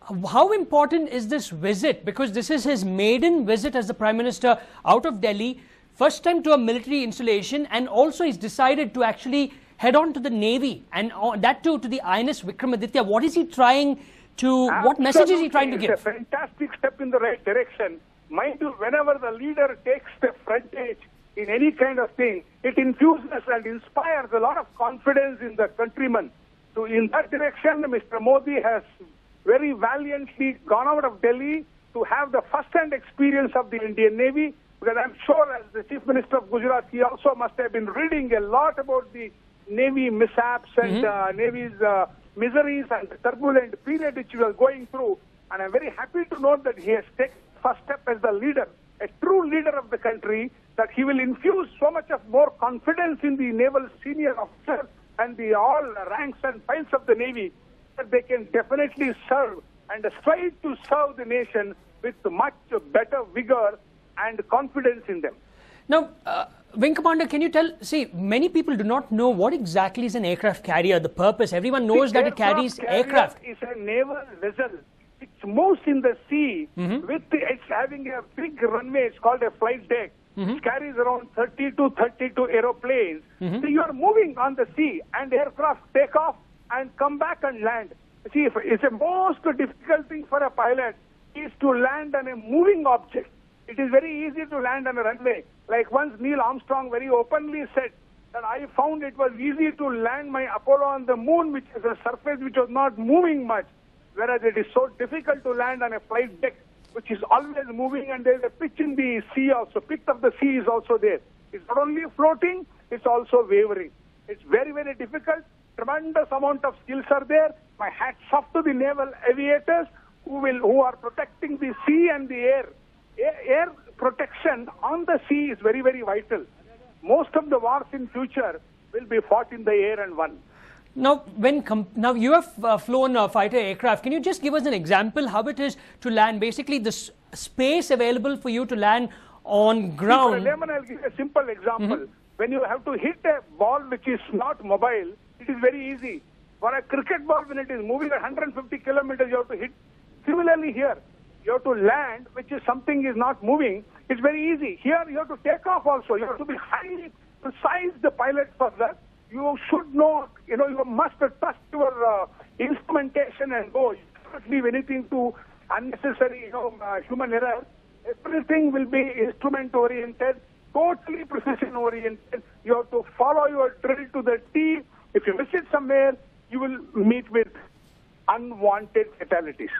how important is this visit? Because this is his maiden visit as the Prime Minister out of Delhi, first time to a military installation, and also he's decided to actually head on to the Navy, and that too to the INS Vikramaditya. What is he trying to, what message is he trying to give? It's a fantastic step in the right direction. Mind you, whenever the leader takes the frontage in any kind of thing, it infuses and inspires a lot of confidence in the countrymen. So in that direction, Mr. Modi has very valiantly gone out of Delhi to have the first-hand experience of the Indian Navy, because I'm sure as the Chief Minister of Gujarat, he also must have been reading a lot about the Navy mishaps and Navy's miseries and the turbulent period which we are going through. And I'm very happy to note that he has taken first step as the leader, a true leader of the country, that he will infuse so much of more confidence in the naval senior officers and the all ranks and files of the Navy, that they can definitely serve and strive to serve the nation with much better vigor and confidence in them. Now, Wing Commander, can you tell, see, many people do not know what exactly is an aircraft carrier, the purpose. Everyone knows that it carries aircraft. It's a naval vessel. It moves in the sea it's having a big runway. It's called a flight deck. It carries around 30 to 32 aeroplanes. So you are moving on the sea, and aircraft take off and come back and land. See, it's the most difficult thing for a pilot is to land on a moving object. It is very easy to land on a runway. Like once Neil Armstrong very openly said that I found it was easy to land my Apollo on the moon, which is a surface which was not moving much, whereas it is so difficult to land on a flight deck, which is always moving, and there is a pitch in the sea also. Pitch of the sea is also there. It's not only floating, it's also wavering. It's very, very difficult. Tremendous amount of skills are there. My hats off to the naval aviators who are protecting the sea and the air. Air protection on the sea is very, very vital. Most of the wars in future will be fought in the air and won. Now, now you have flown fighter aircraft. Can you just give us an example how it is to land? Basically, the space available for you to land on ground. I'll give a simple example. When you have to hit a ball which is not mobile, it is very easy. For a cricket ball, when it is moving at 150 kilometers, you have to hit. Similarly here, you have to land, which is something is not moving. It's very easy. Here, you have to take off also. You have to be highly precise, the pilot, for that. You should know, you must trust your instrumentation and go. You cannot leave anything to unnecessary, human error. Everything will be instrument-oriented, totally precision-oriented. You have to follow your drill to the T. If you miss it somewhere, you will meet with unwanted fatalities.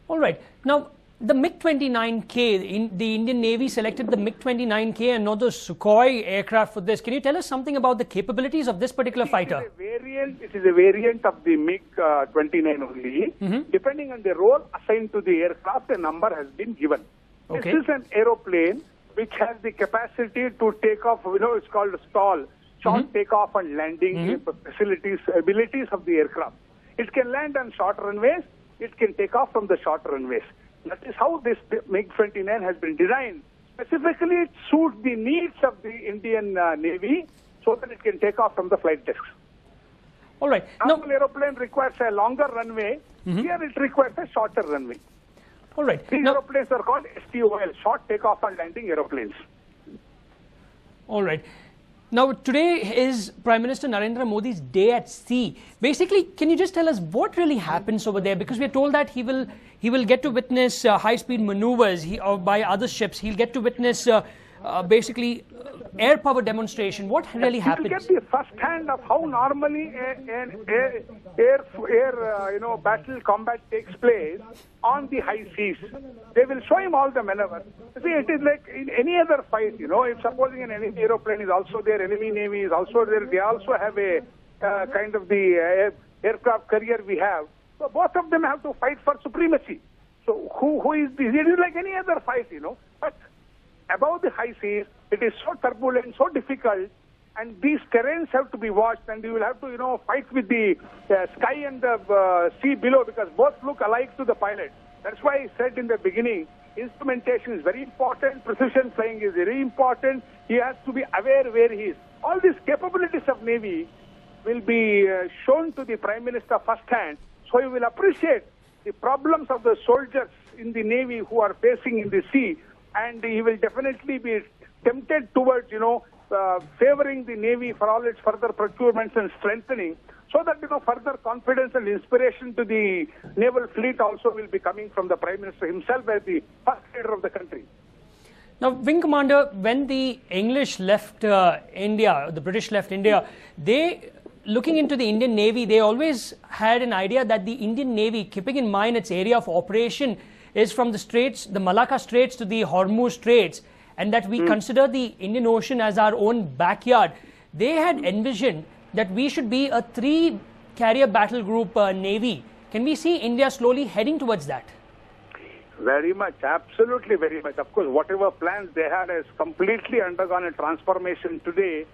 All right. Now, the MiG-29K, the Indian Navy selected the MiG-29K and not the Sukhoi aircraft for this. Can you tell us something about the capabilities of this particular fighter? It is a variant of the MiG-29 only. Depending on the role assigned to the aircraft, a number has been given. Okay. This is an aeroplane which has the capacity to take off, it's called STOL, short takeoff and landing abilities of the aircraft. It can land on short runways. It can take off from the short runways. That is how this MiG-29 has been designed. Specifically, it suits the needs of the Indian Navy so that it can take off from the flight decks. All right. Normal aeroplane requires a longer runway. Here it requires a shorter runway. All right. These aeroplanes are called STOL, short takeoff and landing aeroplanes. All right. Now, today is Prime Minister Narendra Modi's day at sea. Basically, can you just tell us what really happens over there? Because we are told that he will get to witness high-speed maneuvers by other ships. He'll get to witness basically air power demonstration. What really happens? You get the first hand of how normally an air battle combat takes place on the high seas. They will show him all the maneuvers. See, it is like in any other fight, if supposing an enemy aeroplane is also there, enemy navy is also there, they also have a kind of the aircraft carrier we have. So both of them have to fight for supremacy. So who is this? It is like any other fight, But above the high seas, it is so turbulent, so difficult, and these terrains have to be watched, and you will have to, fight with the sky and the sea below, because both look alike to the pilot. That's why I said in the beginning, instrumentation is very important, precision flying is very important. He has to be aware where he is. All these capabilities of Navy will be shown to the Prime Minister firsthand, so he will appreciate the problems of the soldiers in the Navy who are facing in the sea, and he will definitely be tempted towards, favoring the Navy for all its further procurements and strengthening, so that, further confidence and inspiration to the naval fleet also will be coming from the Prime Minister himself as the first leader of the country. Now, Wing Commander, when the English left India, the British left India, looking into the Indian Navy, they always had an idea that the Indian Navy, keeping in mind its area of operation, is from the Straits, the Malacca Straits to the Hormuz Straits, and that we consider the Indian Ocean as our own backyard. They had envisioned that we should be a 3-carrier battle group Navy. Can we see India slowly heading towards that? Very much, absolutely very much. Of course, whatever plans they had has completely undergone a transformation today.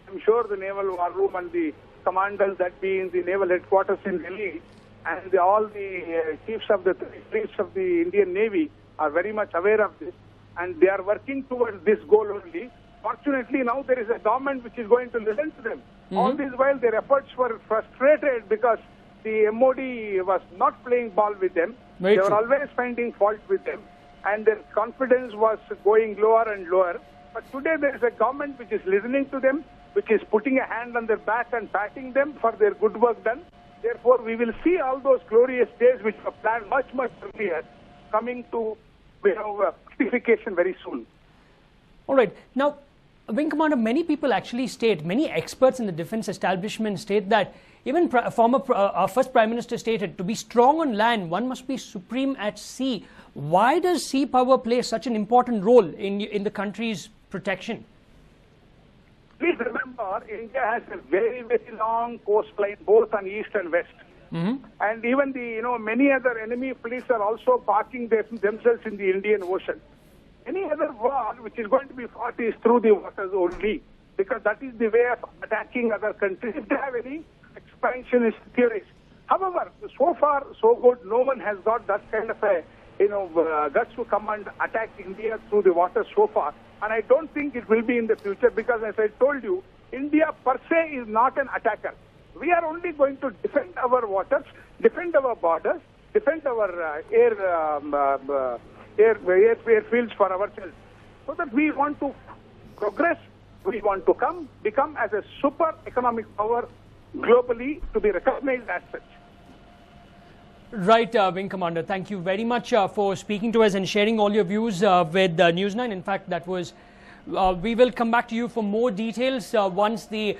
I'm sure the Naval War Room and the commanders that be in the naval headquarters in Delhi and all the chiefs of the Indian Navy are very much aware of this, and they are working towards this goal only. Fortunately, now there is a government which is going to listen to them. All this while, their efforts were frustrated because the MOD was not playing ball with them. They were always finding fault with them, and their confidence was going lower and lower. But today there is a government which is listening to them, which is putting a hand on their back and patting them for their good work done. Therefore, we will see all those glorious days which were planned much earlier coming to fructification very soon. All right. Now, Wing Commander, many people actually state, many experts in the defense establishment state that even our first Prime Minister stated, to be strong on land, one must be supreme at sea. Why does sea power play such an important role in the country's protection? Please remember, India has a very, very long coastline, both on east and west. And even many other enemy fleets are also parking themselves in the Indian Ocean. Any other war which is going to be fought is through the waters only, because that is the way of attacking other countries if they have any expansionist theories. However, so far so good. No one has got that kind of a guts to come and attack India through the water so far, and I don't think it will be in the future, because as I told you, India per se is not an attacker. We are only going to defend our waters, defend our borders, defend our airfields for ourselves, so that we want to progress, we want to become as a super economic power globally, to be recognized as such. Right, Wing Commander, thank you very much for speaking to us and sharing all your views with News9. In fact, that was, we will come back to you for more details once the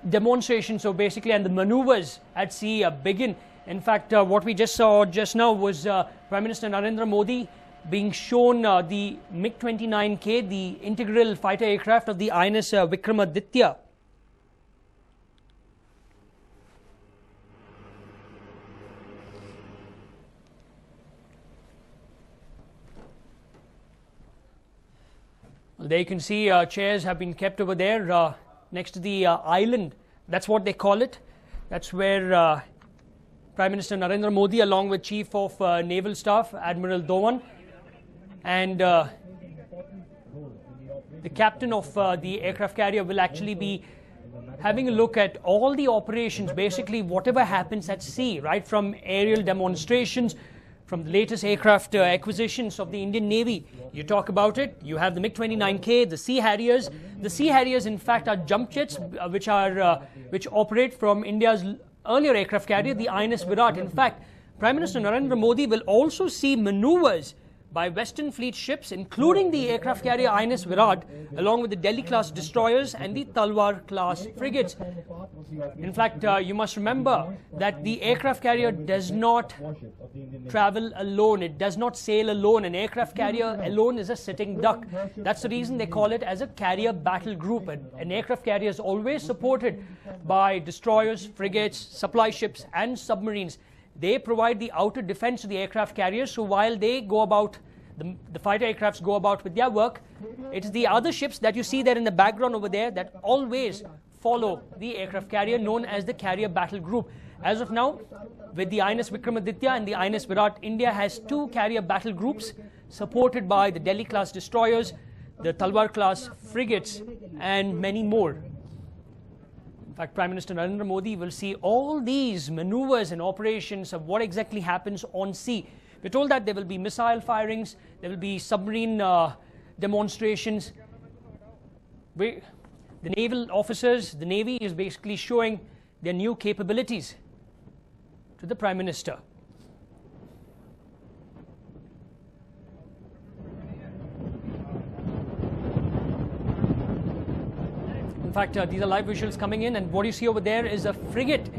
demonstration, so basically, and the maneuvers at sea begin. In fact, what we just saw just now was Prime Minister Narendra Modi being shown the MiG-29K, the integral fighter aircraft of the INS Vikramaditya. Well, there you can see chairs have been kept over there next to the island. That's what they call it. That's where Prime Minister Narendra Modi, along with Chief of Naval Staff Admiral Dovan, and the captain of the aircraft carrier will actually be having a look at all the operations, basically whatever happens at sea, right from aerial demonstrations, from the latest aircraft acquisitions of the Indian Navy. You talk about it, you have the MiG-29K, the Sea Harriers. The Sea Harriers, in fact, are jump jets which operate from India's earlier aircraft carrier, the INS Virat. In fact, Prime Minister Narendra Modi will also see maneuvers by Western Fleet ships, including the aircraft carrier INS Virat, along with the Delhi-class destroyers and the Talwar-class frigates. In fact, you must remember that the aircraft carrier does not travel alone. It does not sail alone. An aircraft carrier alone is a sitting duck. That's the reason they call it as a carrier battle group. An aircraft carrier is always supported by destroyers, frigates, supply ships, and submarines. They provide the outer defense to the aircraft carriers, so while they go about, the fighter aircrafts go about with their work, it's the other ships that you see there in the background over there that always follow the aircraft carrier, known as the carrier battle group. As of now, with the INS Vikramaditya and the INS Virat, India has 2 carrier battle groups supported by the Delhi-class destroyers, the Talwar-class frigates, and many more. In fact, Prime Minister Narendra Modi will see all these maneuvers and operations of what exactly happens on sea. We're told that there will be missile firings, there will be submarine demonstrations. The naval officers, the Navy is basically showing their new capabilities to the Prime Minister. In fact, these are live visuals coming in, and what you see over there is a frigate.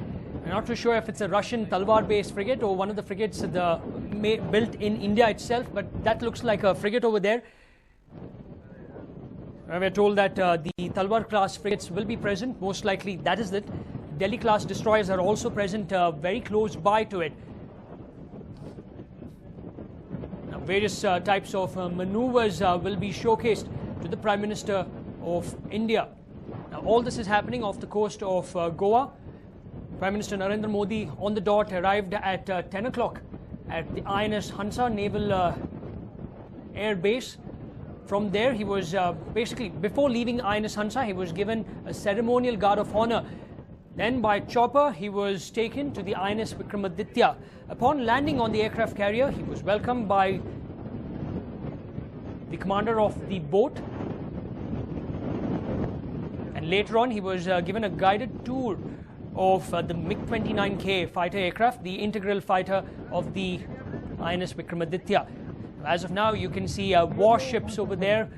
I'm not too sure if it's a Russian Talwar-based frigate or one of the frigates built in India itself, but that looks like a frigate over there. We're told that the Talwar-class frigates will be present. Most likely, that is it. Delhi-class destroyers are also present very close by to it. Now, various types of maneuvers will be showcased to the Prime Minister of India. Now, all this is happening off the coast of Goa. Prime Minister Narendra Modi on the dot arrived at 10 o'clock at the INS Hansa Naval Air Base. From there, he was basically, before leaving INS Hansa, he was given a ceremonial guard of honor. Then by chopper, he was taken to the INS Vikramaditya. Upon landing on the aircraft carrier, he was welcomed by the commander of the boat. And later on, he was given a guided tour of the MiG-29K fighter aircraft, the integral fighter of the INS Vikramaditya. As of now, you can see warships over there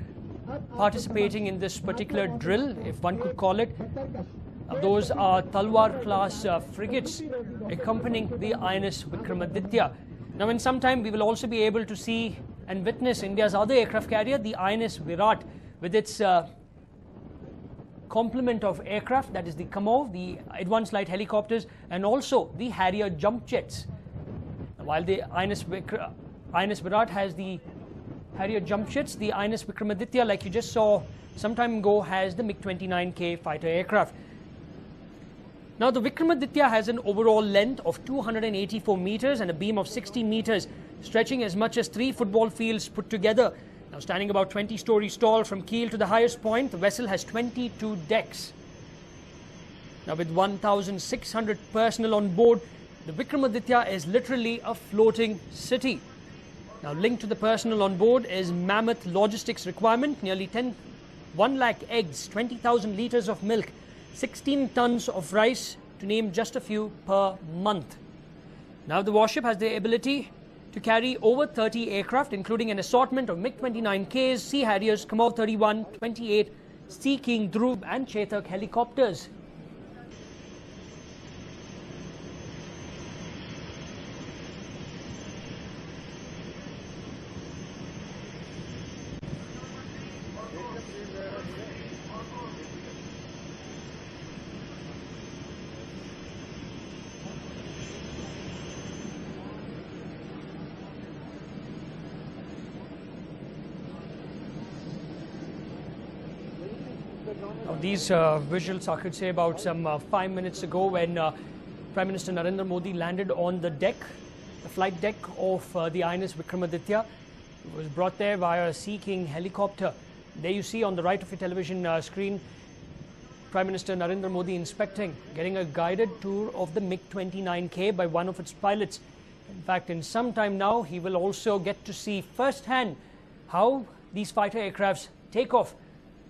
participating in this particular drill, if one could call it. Those are Talwar-class frigates accompanying the INS Vikramaditya. Now, in some time, we will also be able to see and witness India's other aircraft carrier, the INS Virat, with its complement of aircraft, that is the Kamov, the advanced light helicopters, and also the Harrier jump jets. While the INS Virat has the Harrier jump jets, the INS Vikramaditya, like you just saw some time ago, has the MiG-29K fighter aircraft. Now, the Vikramaditya has an overall length of 284 meters and a beam of 60 meters, stretching as much as 3 football fields put together. Now, standing about 20 stories tall from keel to the highest point, the vessel has 22 decks. Now, with 1,600 personnel on board, the Vikramaditya is literally a floating city. Now, linked to the personnel on board is mammoth logistics requirement, nearly 1 lakh eggs, 20,000 liters of milk, 16 tons of rice, to name just a few per month. Now, the warship has the ability to carry over 30 aircraft, including an assortment of MiG-29Ks, Sea Harriers, Kamov 31, 28, Sea King, Dhruv and Chetak helicopters. Now, these visuals, I could say, about some 5 minutes ago, when Prime Minister Narendra Modi landed on the deck, the flight deck of the INS Vikramaditya. It was brought there via a Sea King helicopter. There you see on the right of your television screen, Prime Minister Narendra Modi inspecting, getting a guided tour of the MiG-29K by one of its pilots. In fact, in some time now, he will also get to see firsthand how these fighter aircrafts take off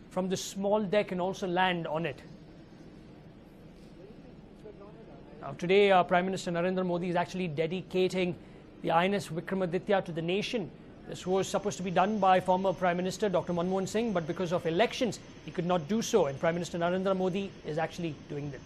from the small deck and also land on it. Now, today, Prime Minister Narendra Modi is actually dedicating the INS Vikramaditya to the nation. This was supposed to be done by former Prime Minister Dr. Manmohan Singh, but because of elections, he could not do so, and Prime Minister Narendra Modi is actually doing it.